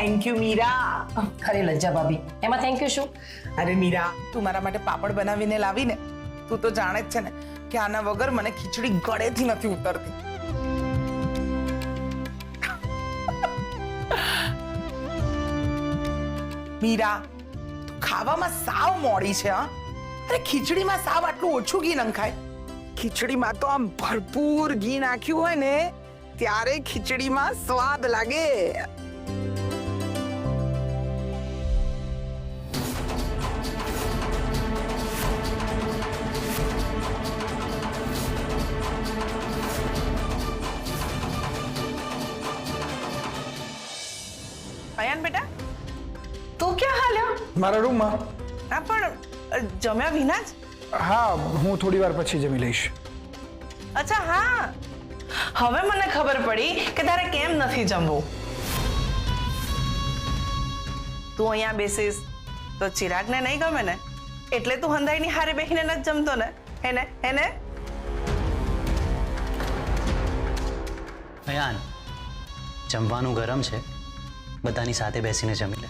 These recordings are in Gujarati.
Thank you Meera. ખરી લજ્જા ભાભી, એમાં થેન્ક યુ શું? અરે મીરા, તું મારા માટે પાપડ બનાવીને લાવીને, તું તો જાણે જ છે ને કે આના વગર મને ખીચડી ગળેથી નથી ઉતરતી. મીરા, તું ખાવામાં સાવ મોડી છે. હા, અરે ખીચડીમાં સાવ આટલું ઓછું ઘી નંખાય. ખીચડીમાં તો આમ ભરપૂર ઘી નાખ્યું હોય ને ત્યારે ખીચડીમાં સ્વાદ લાગે. અયાન બેટા, તું ક્યાં હાલ્યો? મારા રૂમમાં. હા, પણ જમ્યા વિના જ? હા, હું થોડી વાર પછી જમી લઈશ. અચ્છા, હા, હવે મને ખબર પડી કે તારે કેમ નથી જમવું. તું અહીંયા બેસીસ તો ચિરાગને નહીં ગમે ને, એટલે તું હંધાઈની હારે બેહીને નથી જમતો ને? હેને? અયાન, જમવાનું ગરમ છે, બધાની સાથે બેસીને જમી લે.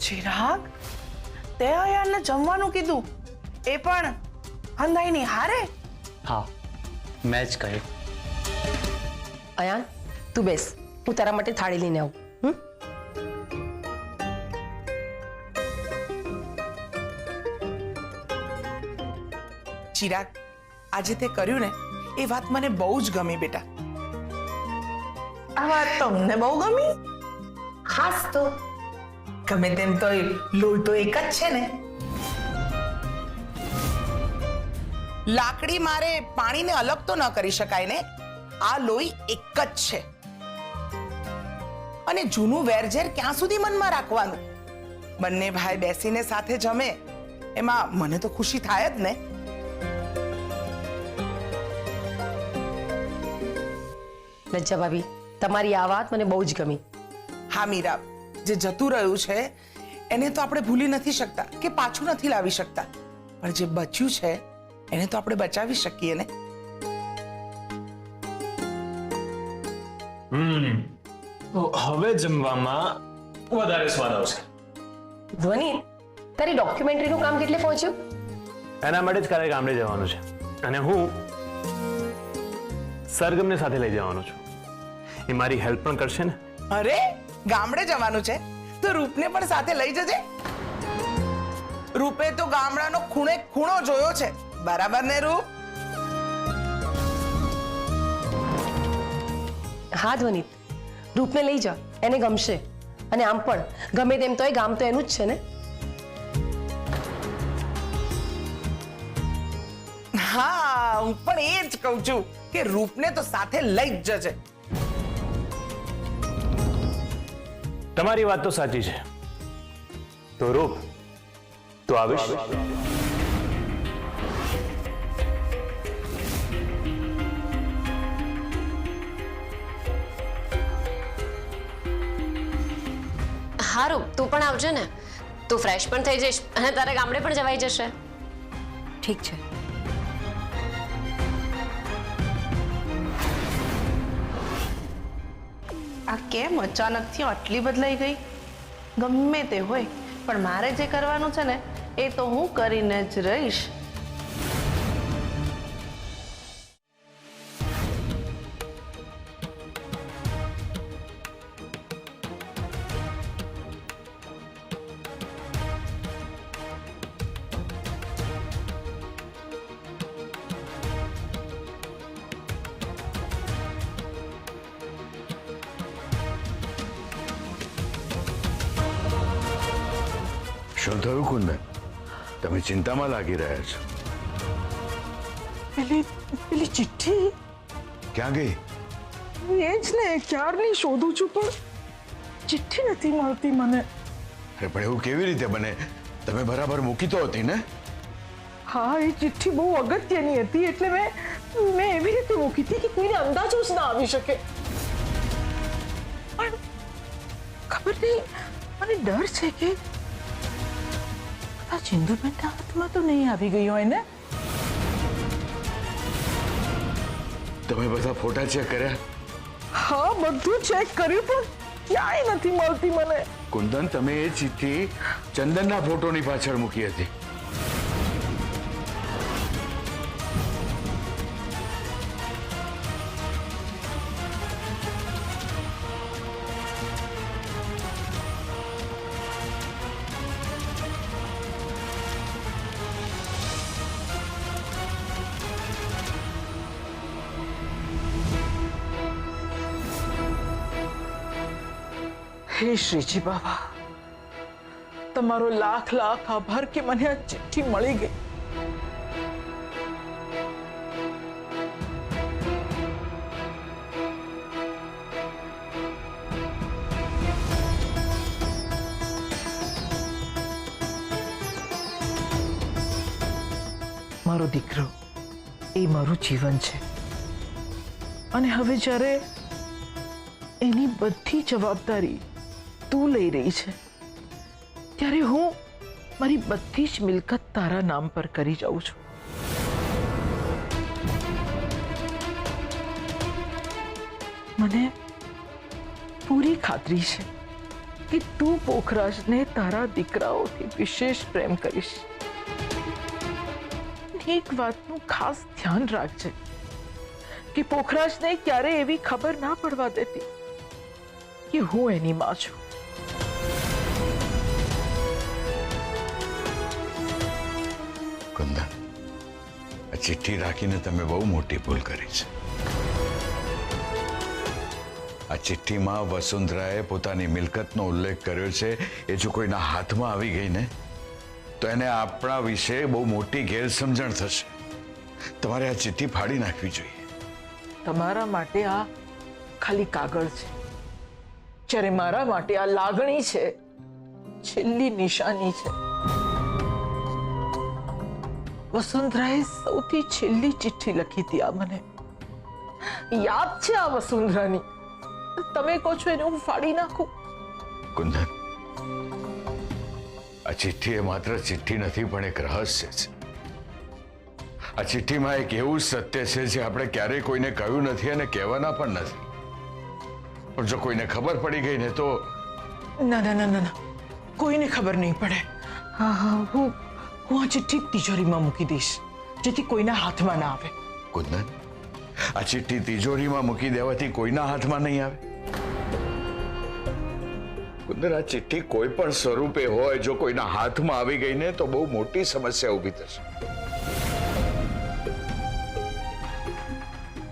ચિરાગ, તે અયાનને જમવાનું કીધું, એ પણ હંધાઈની હારે? હા, મેં જ કહ્યું. અયાન, તું બેસ, હું તારા માટે થાળી લઈને આવું. ચિરાગ, આજે તે કર્યું ને એ વાત મને બહુ જ ગમી બેટા. આ વાત તમને બહુ ગમી? ખાસ તો ગમે તેમ તો લોહી તો એક જ છે ને. લાકડી મારે પાણીને અલગ તો ન કરી શકાય ને. આ લોહી એક જ છે. અને જૂનું વેરઝેર ક્યાં સુધી મનમાં રાખવાનું? બંને ભાઈ બેસીને સાથે જમે એમાં મને તો ખુશી થાય જ ને. લજ્જા ભાભી, તમારી આ વાત મને બહુ જ ગમી. હા મીરા, જે જતું રહ્યું છે એને તો આપણે ભૂલી નથી શકતા કે પાછું નથી લાવી શકતા, પણ જે બચ્યું છે એને તો આપણે બચાવી શકીએ ને. તો હવે જમવામાં વધારે સ્વાદ આવશે. ધ્વનિ, તારી ડોક્યુમેન્ટરીનું કામ કેટલે પહોંચ્યું? એના માટે જ કાલે ગામડે જવાનું છે અને હું સરગમને સાથે લઈ જવાનો છું. એ મારી હેલ્પ પણ કરશે ને. અરે, ગામડે જવાનું છે તો રૂપને પણ સાથે લઈ જજે. રૂપે તો ગામડાનો ખૂણે ખૂણો જોયો છે, બરાબર ને રૂપ? હા ધ્વનિ, રૂપને લઈ જા, એને ગમશે. અને આમ પણ ગમે તેમ તો એ ગામ તો એનું જ છે ને. હા, હું પણ એ જ કહું છું કે રૂપને તો સાથે લઈ જ જજે. તમારી વાત તો સાચી છે. તો રૂપ, તો આવીશ. હારું, તું પણ આવજે ને. તું ફ્રેશ પણ થઈ જઈશ અને તારે ગામડે પણ જવાઈ જશે. ઠીક છે. આ કેમ અચાનકથી આટલી બદલાઈ ગઈ? ગમે તે હોય, પણ મારે જે કરવાનું છે ને એ તો હું કરીને જ રહીશ. શું થયું કુંદન? તમે ચિંતામાં લાગી રહ્યા છો. પેલી ચિઠ્ઠી ક્યાં ગઈ? એ જ ને, ક્યારની શોધું છું પણ ચિઠ્ઠી નથી મળતી મને. અરે પણ એવું કેવી રીતે બને? તમે બરાબર મૂકી તો હતી ને? હા, એ ચિઠ્ઠી બહુ અગત્યની હતી એટલે મેં એવી રીતે મૂકી હતી કે કોઈને અંદાજો જ ના આવી શકે. પણ ખબર નહીં, મને ડર છે કે આ ચિંદુબેનના હાથમાં તો નહીં આવી ગઈ હોય ને. તમે બધા ફોટા ચેક કર્યા? હા, બધું ચેક કર્યું પણ ક્યાંય નથી મળતી મને. કુંદન, તમે એ ચિઠ્ઠી ચંદનના ફોટોની પાછળ મૂકી હતી. હે શ્રીજી બાબા, તમારો લાખ લાખ આભાર કે મને આ ચિઠ્ઠી મળી ગઈ. મારો દીકરો એ મારું જીવન છે અને હવે જ્યારે એની બધી જવાબદારી તું લઈ રહી છે ત્યારે હું મારી બધી જ મિલકત તારા નામ પર કરી જાઉં છું. મને પૂરી ખાતરી છે કે તું પોખરાજને તારા દીકરાઓથી વિશેષ પ્રેમ કરીશ. એક વાતનું ખાસ ધ્યાન રાખજે કે પોખરાજને ક્યારે એવી ખબર ના પડવા દેતી કે હું એની માં છું. કુંદન, આ ચિઠ્ઠી રાખીને તમે બહુ મોટી ભૂલ કરી છે. આ ચિઠ્ઠીમાં વસુંધરાએ પોતાની મિલકતનો ઉલ્લેખ કર્યો છે. એ જો કોઈના હાથમાં આવી ગઈ ને તો એને આપણા વિશે બહુ મોટી ગેરસમજણ થશે. તમારે આ ચિઠ્ઠી ફાડી નાખવી જોઈએ. તમારા માટે આ ખાલી કાગળ છે, જ્યારે મારા માટે આ લાગણી છે, છેલ્લી નિશાની છે. વસુંધરાએ સૌથી છેલ્લી ચિઠ્ઠી લખી હતી આ મને યાદ છે. આ વસુંધરાની તમે કહો છો એને હું ફાડી નાખું? કુંદન, આ ચિઠ્ઠી એ માત્ર ચિઠ્ઠી નથી પણ એક રહસ્ય છે. આ ચિઠ્ઠીમાં એક એવું સત્ય છે જે આપણે ક્યારેય કોઈને કહ્યું નથી અને કહેવાના પણ નથી. પણ જો કોઈને ખબર પડી ગઈ ને તો ના ના ના ના, કોઈને ખબર નહીં પડે. હા હા, હું આ ચિઠ્ઠી તિજોરીમાં મૂકી દઈશ જેથી કોઈના હાથમાં ના આવે. કુંદન, આ ચિઠ્ઠી તિજોરીમાં મૂકી દેવાથી કોઈના હાથમાં નહીં આવે. કુંદન, આ ચિઠ્ઠી કોઈ પણ સ્વરૂપે હોય જો કોઈના હાથમાં આવી ગઈ ને તો બહુ મોટી સમસ્યા ઊભી થશે.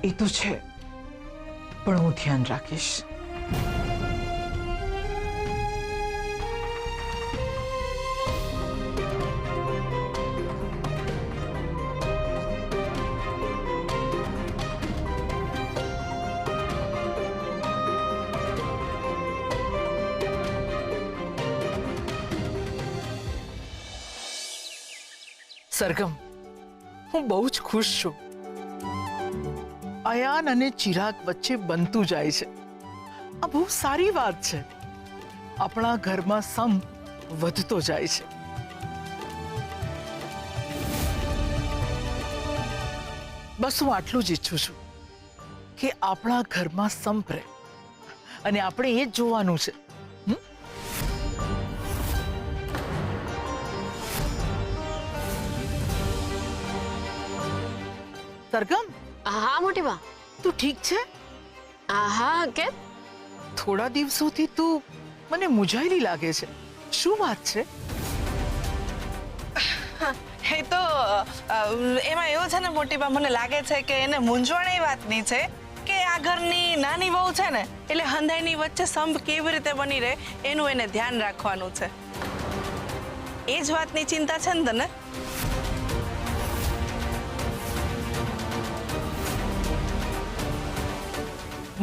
એ તો છે, પણ હું ધ્યાન રાખીશ. સરગમ, હું બહુ જ ખુશ છું. અયાન અને ચિરાગ વચ્ચે બનતું જાય છે. આ બહુ સારી વાત છે. આપણા ઘરમાં સમ વધતો જાય છે. બસ હું આટલું જ ઈચ્છું છું કે આપણા ઘરમાં સંપ રહે અને આપણે એ જ જોવાનું છે. સરગમ, હા મોટી બા. તું ઠીક છે? હા, કેમ? થોડા દિવસોથી તું મને મૂંઝાયેલી લાગે છે. શું વાત છે? એ તો એમાં એવું છે ને મોટી બા, મને લાગે છે કે એને મૂંઝવણ એ વાતની છે કે આ ઘરની નાની વહુ છે ને એટલે હંધાઈની વચ્ચે સંપ કેવી રીતે બની રહે એનું એને ધ્યાન રાખવાનું છે. એ જ વાતની ચિંતા છે ને તને?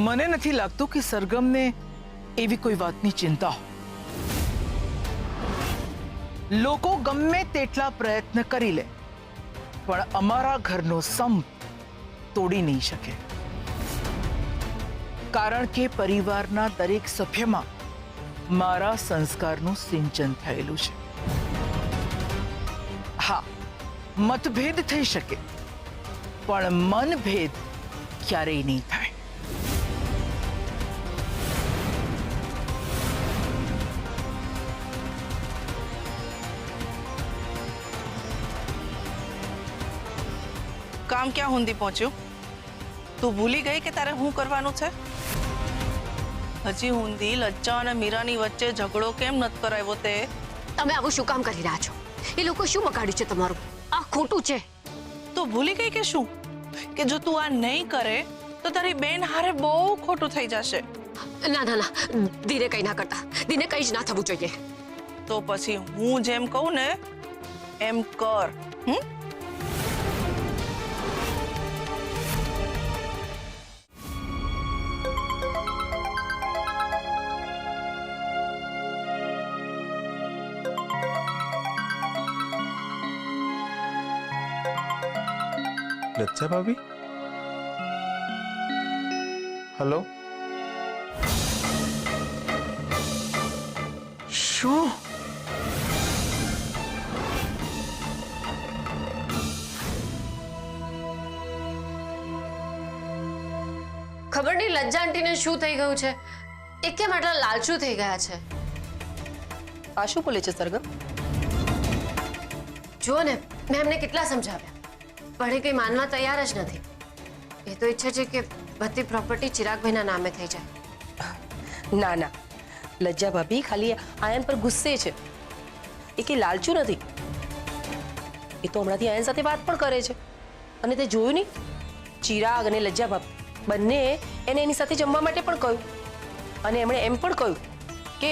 મને નથી લાગતું કે સરગમને એવી કોઈ વાતની ચિંતા હોય. લોકો ગમે તેટલા પ્રયત્ન કરી લે પણ અમારા ઘરનો સંપ તોડી નહીં શકે, કારણ કે પરિવારના દરેક સભ્યમાં મારા સંસ્કારનું સિંચન થયેલું છે. હા, મતભેદ થઈ શકે પણ મનભેદ ક્યારેય નહીં થાય. કામ ક્યાં સુધી પહોંચ્યું? તું ભૂલી ગઈ કે તારે શું કરવાનું છે? હજી સુધી લજ્જા અને મીરાની વચ્ચે ઝઘડો કેમ નથી કરાવ્યો તે? તમે આવું શું કામ કરી રહ્યા છો? એ લોકો શું બગાડ્યું છે તમારું? આ ખોટું છે. તું ભૂલી ગઈ કે શું કે જો તું આ નહીં કરે તો તારી બેન હારે બહુ ખોટું થઈ જશે. ના ના ના, ધીરે કઈ ના કરતા. ધીરે કઈ જ ના થવું જોઈએ. તો પછી હું જેમ કહું ને એમ કર. લચ્છા ભાભી, હેલો. શું? ખબર નહીં લજ્જા આંટીને શું થઈ ગયું છે. એ કેમ આટલા લાલચુ થઈ ગયા છે? આ શું બોલે છે સરગમ? જુઓ ને, મેં એમને કેટલા સમજાવ્યા પણ એ કંઈ માનવા તૈયાર જ નથી. એ તો ઈચ્છે છે કે બધી પ્રોપર્ટી ચિરાગભાઈના નામે થઈ જાય. ના ના, લજ્જા ભાભી ખાલી આયન પર ગુસ્સે છે. એ કે લાલચું નથી. એ તો હમણાંથી આયન સાથે વાત પણ કરે છે. અને તે જોયું નહીં, ચિરાગ અને લજ્જા ભાભી બંને એને એની સાથે જમવા માટે પણ કહ્યું. અને એમણે એમ પણ કહ્યું કે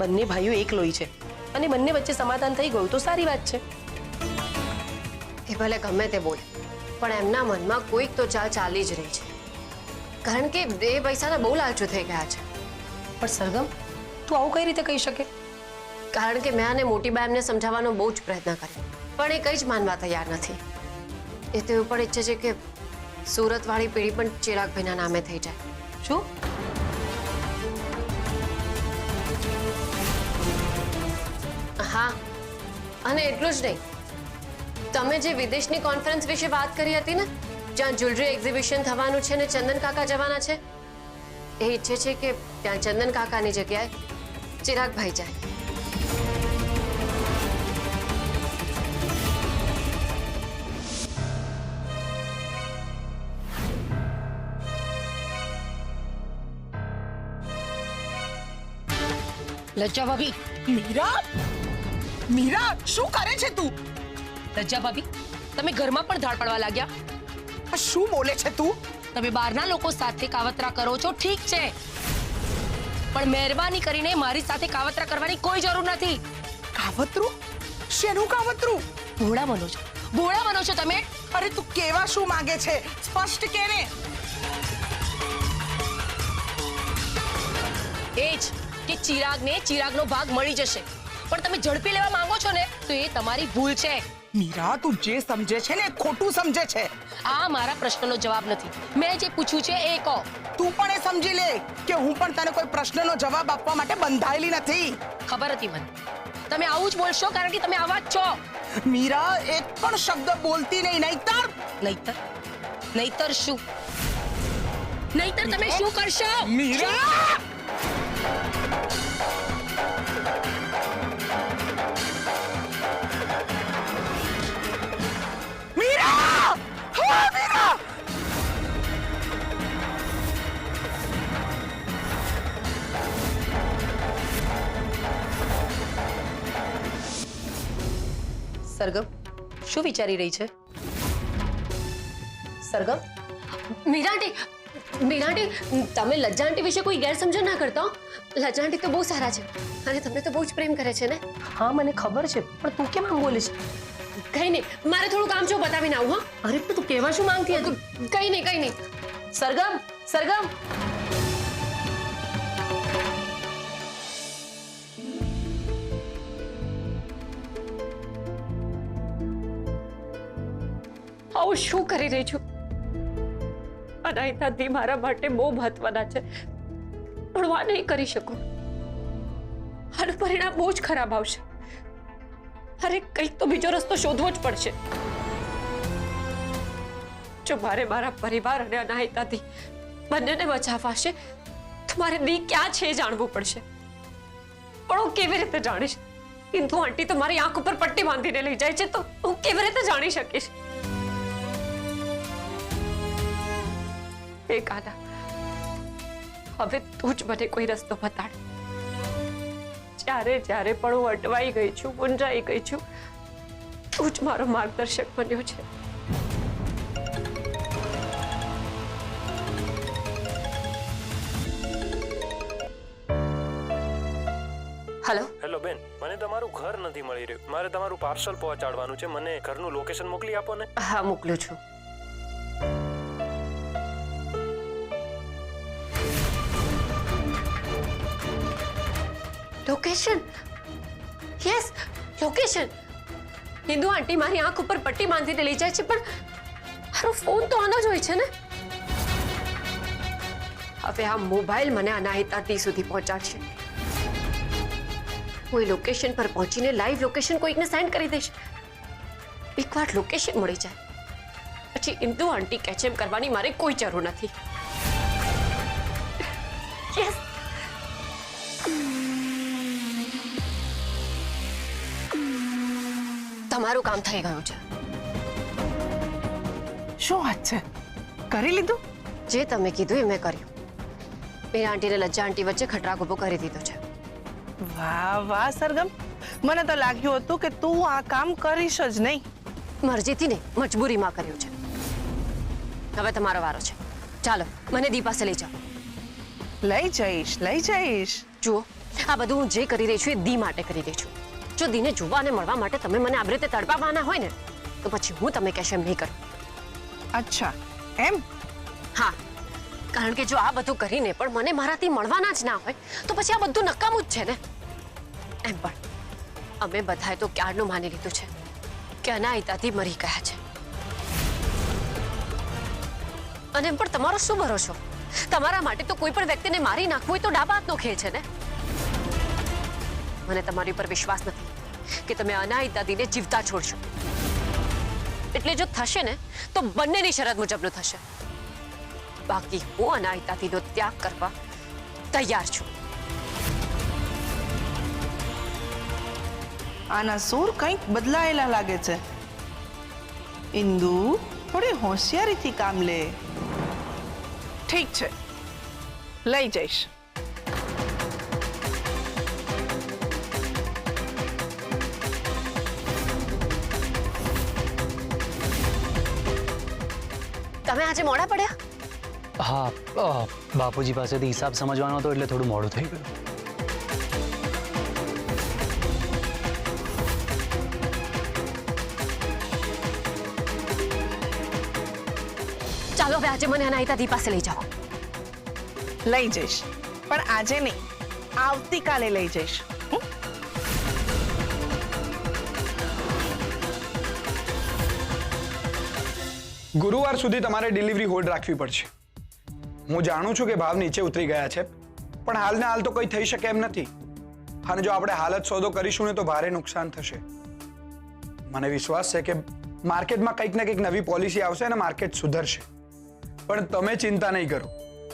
બંને ભાઈઓ એક લોહી છે અને બંને વચ્ચે સમાધાન થઈ ગયું તો સારી વાત છે. એ ભલે ગમે તે બોલે પણ એમના મનમાં કોઈક તો ચાલ ચાલી જ રહી છે. કારણ કે એ પૈસાના બહુ લાલચુ થઈ ગયા છે. પણ સરગમ, તું આવું કઈ રીતે કહી શકે? કારણ કે મેં આને મોટી બા એમને સમજાવવાનો બહુ જ પ્રયત્ન કર્યો પણ એ કંઈ જ માનવા તૈયાર નથી. એ તો એવું પણ ઈચ્છે છે કે સુરતવાળી પેઢી પણ ચિરાગભાઈના નામે થઈ જાય. શું? હા, અને એટલું જ નહીં, તમે જે વિદેશની કોન્ફરન્સ વિશે વાત કરી હતી ને, જ્યાં જ્વેલરી એક્ઝિબિશન થવાનું છે ને ચંદન કાકા જવાના છે, એ ઈચ્છે છે કે ત્યાં ચંદન કાકાની જગ્યાએ ચિરાગભાઈ જાય. લજ્જા ભાભી, મીરા, મીરા શું કરે છે તું? લજ્જા ભાભી, તમે ઘરમાં પણ ધાડ પાડવા લાગ્યા. આ શું બોલે છે તું? તમે બહારના લોકો સાથે કાવતરા કરો છો, ઠીક છે, પણ મહેરબાની કરીને મારી સાથે કાવતરા કરવાની કોઈ જરૂર નથી. કાવતરું? શેનું કાવતરું? ભોળા બનો છો, ભોળા બનો છો તમે. અરે તું કેવા શું માંગે છે? સ્પષ્ટ કે ને. એ જ કે ચિરાગને ચિરાગનો ભાગ મળી જશે, પણ તમે ઝડપી લેવા માંગો છો ને તો એ તમારી ભૂલ છે. મીરા, તું જે સમજે છે ને ખોટું સમજે છે. આ મારા પ્રશ્નનો જવાબ નથી. મેં જે પૂછ્યું છે એ કહો. તું પણ એ સમજી લે કે હું પણ તને કોઈ પ્રશ્નનો જવાબ આપવા માટે બંધાયેલી નથી. ખબર હતી મને તમે આવું જ બોલશો, કારણ કે તમે આવા જ છો. મીરા, એક પણ શબ્દ બોલતી નહીં, નહીતર. નહીતર? નહીતર શું? નહીતર તમે શું કરશો? મીરા! મીરા! હા, મીરા! સરગમ, શું વિચારી રહી છે? સરગમ, મીરાટી, તમે લજ્જા આંટી વિશે કોઈ ગેરસમજણ ના કરતા. લજ્જા આંટી તો બહુ સારા છે અને તમને તો બહુ જ પ્રેમ કરે છે ને. હા મને ખબર છે, પણ તું કેમ આમ બોલે છે? કઈ નહીં, મારે થોડું કામ છે, બતાવીને આવું. હા, અરે પણ તું કહેવા શું માંગતી હતી? કઈ નહીં, કઈ નહીં. સરગમ, સરગમ, આવું શું કરી રહી છું? અનાયતાથી મારા માટે બહુ મહત્વના છે, પણ હું આ નહીં કરી શકું. આનું પરિણામ બહુ જ ખરાબ આવશે. અરે કંઈક તો બીજો રસ્તો શોધવો જ પડશે. જો મારે મારા પરિવાર અને અનાહિતાથી બંનેને બચાવવા છે તો મારે દી ક્યાં છે એ જાણવું પડશે. પણ હું કેવી રીતે જાણીશ? ઇન્દુ આંટી તો મારી આંખ ઉપર પટ્ટી બાંધીને લઈ જાય છે, તો હું કેવી રીતે જાણી શકીશ? એ કાના, હવે તું જ મને કોઈ રસ્તો બતાડ. જ્યારે જ્યારે પણ હું અટવાઈ ગઈ છું, મૂંઝાઈ ગઈ છું, તું જ મારો માર્ગદર્શક બન્યો છે. હેલો. હેલો બેન, મને તમારું ઘર નથી મળી રહ્યું. મારે તમારું પાર્સલ પહોંચાડવાનું છે. મને ઘરનું લોકેશન મોકલી આપો ને. હા, મોકલું છું. Location? Yes, location. Indu aunty મારી આંખ ઉપર પટ્ટી બાંધીને લઈ જાય છે, પણ મારો ફોન તો આનો જ હોય છે ને. હવે આ મોબાઈલ મને અનાહિતા સુધી પહોંચાડશે. હું એ લોકેશન પર પહોંચીને લાઈવ લોકેશન કોઈકને સેન્ડ કરી દઈશ. એકવાર લોકેશન મળી જાય પછી ઇન્દુ આંટી કહે છે એમ કરવાની મારે કોઈ જરૂર નથી. યસ. તમારું કામ થઈ ગયું છે. શું વાત છે? કરી લીધું? જે તમે કીધું એ મેં કર્યું. મીરા આંટી અને લજ્જા આંટી વચ્ચે ખટરાક ઉભો કરી દીધો છે. વાહ વાહ સરગમ, મને તો લાગ્યું હતું કે તું આ કામ કરીશ જ નહીં. મરજીથી નહીં, મજબૂરીમાં કર્યું છે. હવે તમારો વારો છે. ચાલો, મને દી પાસે લઈ જાઓ. લઈ જઈશ, લઈ જઈશ. જુઓ, આ બધું હું જે કરી રહી છું એ દી માટે કરી રહી છું. જો દીને જોવા અને મળવા માટે તમે મને આવી રીતે તડપાવવાના હોય ને તો પછી હું તમે કહેશો એમ નહીં કરું. અચ્છા, એમ? હા, કારણ કે જો આ બધું કરીને પણ મને મારાથી મળવાના જ ના હોય તો પછી આ બધું નકામું જ છે ને. એમ પણ અમે બધાએ તો ક્યારનું માની લીધું છે કે અનાહિતાથી મરી ગયા છે. અને એમ પણ તમારો શું ભરોસો? તમારા માટે તો કોઈ પણ વ્યક્તિને મારી નાખવું હોય તો ડાબા હાથનો ખેલ છે ને. મને તમારી ઉપર વિશ્વાસ નથી કે તમે અનાહિતાદીને જીવતા છોડશો. એટલે જો થશે ને તો બંનેની શરત મુજબનું થશે. બાકી હું અનાહિતાદીનો ત્યાગ કરવા તૈયાર છું. આના સૂર કંઈક બદલાયેલા લાગે છે. ઇન્દુ, થોડી હોશિયારીથી કામ લે. ઠીક છે, લઈ જઈશ. તમે આજે મોડા પડ્યા? હા, બાપુજી પાસેથી હિસાબ સમજવાનો હતો એટલે થોડું મોડું થઈ ગયું. ચાલો હવે આજે મને અનાહિતાદી પાસે લઈ જાઓ. લઈ જઈશ, પણ આજે નહીં, આવતીકાલે લઈ જઈશ. ગુરુવાર સુધી તમારે ડિલિવરી હોલ્ડ રાખવી પડશે. હું જાણું છું કે ભાવ નીચે ઉતરી ગયા છે, પણ હાલને હાલ તો કંઈ થઈ શકે એમ નથી. અને જો આપણે હાલ જ સોદો કરીશું ને તો ભારે નુકસાન થશે. મને વિશ્વાસ છે કે માર્કેટમાં કંઈક ને કંઈક નવી પોલિસી આવશે અને માર્કેટ સુધરશે. પણ તમે ચિંતા નહીં કરો.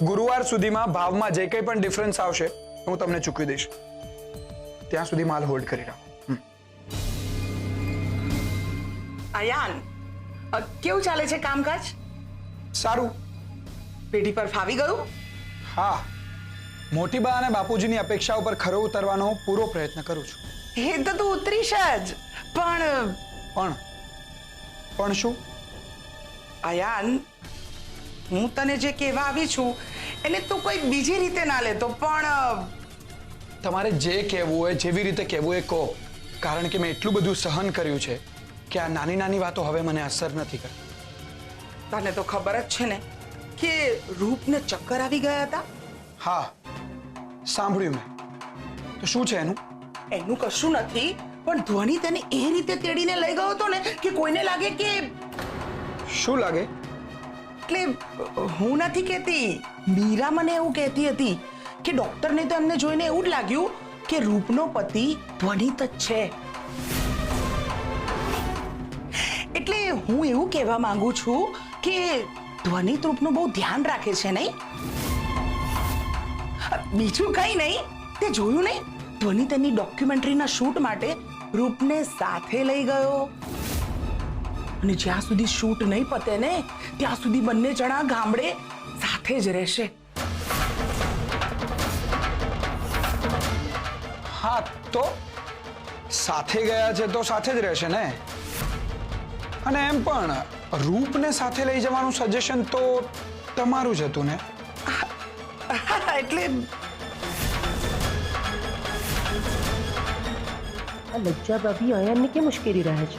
ગુરુવાર સુધીમાં ભાવમાં જે કંઈ પણ ડિફરન્સ આવશે હું તમને ચૂકવી દઈશ. ત્યાં સુધી માલ હોલ્ડ કરી રાખો. આયાન, કેવું ચાલે છે કામકાજ? સારું. પેઢી પર ફાવી ગયું? હા, મોટી બા અને બાપુજીની અપેક્ષાઓ પર ખરો ઉતરવાનો પૂરો પ્રયત્ન કરું છું. એ તો તું ઉતરીશ જ, પણ પણ શું? આયાન, હું તને જે કહેવા આવી છું એને તું કોઈ બીજી રીતે ના લેતો. પણ તમારે જે કહેવું હોય, જેવી રીતે કહેવું એ કહો. કારણ કે મેં એટલું બધું સહન કર્યું છે કે આ નાની નાની વાતો હવે મને અસર નથી કરતી. તને તો ખબર જ છે ને કે રૂપને ચક્કર આવી ગયા હતા. હા, સાંભળ્યું મેં. તો શું છે એનું? એનું કશું નથી, પણ ધ્વનિ તેને એ રીતે તેડીને લઈ ગયો હતો ને કે કોઈને લાગે કે... શું લાગે? એટલે હું નથી કહેતી, મીરા મને એવું કહેતી હતી કે ડોક્ટરને તો એમને જોઈને એવું જ લાગ્યું કે રૂપનો પતિ ધ્વનિત જ છે. એટલે હું એવું કહેવા માંગુ છું કે ધ્વનિ રૂપનું બહુ ધ્યાન રાખે છે નહીં? બીજું કઈ નહીં, તે જોયું નહીં? ધ્વનિ તેની ડોક્યુમેન્ટરીના શૂટ માટે રૂપને સાથે લઈ ગયો અને જ્યાં સુધી શૂટ નહીં પતે ને ત્યાં સુધી બંને જણા ગામડે સાથે જ રહેશે. હા તો સાથે ગયા છે તો સાથે જ રહેશે ને. અને એમ પણ રૂપને સાથે લઈ જવાનું સજેશન તો તમારું જ હતું ને. એટલે આ લજ્જા ભાભી આયનને કેમ ઉશ્કેરી રહ્યા છે?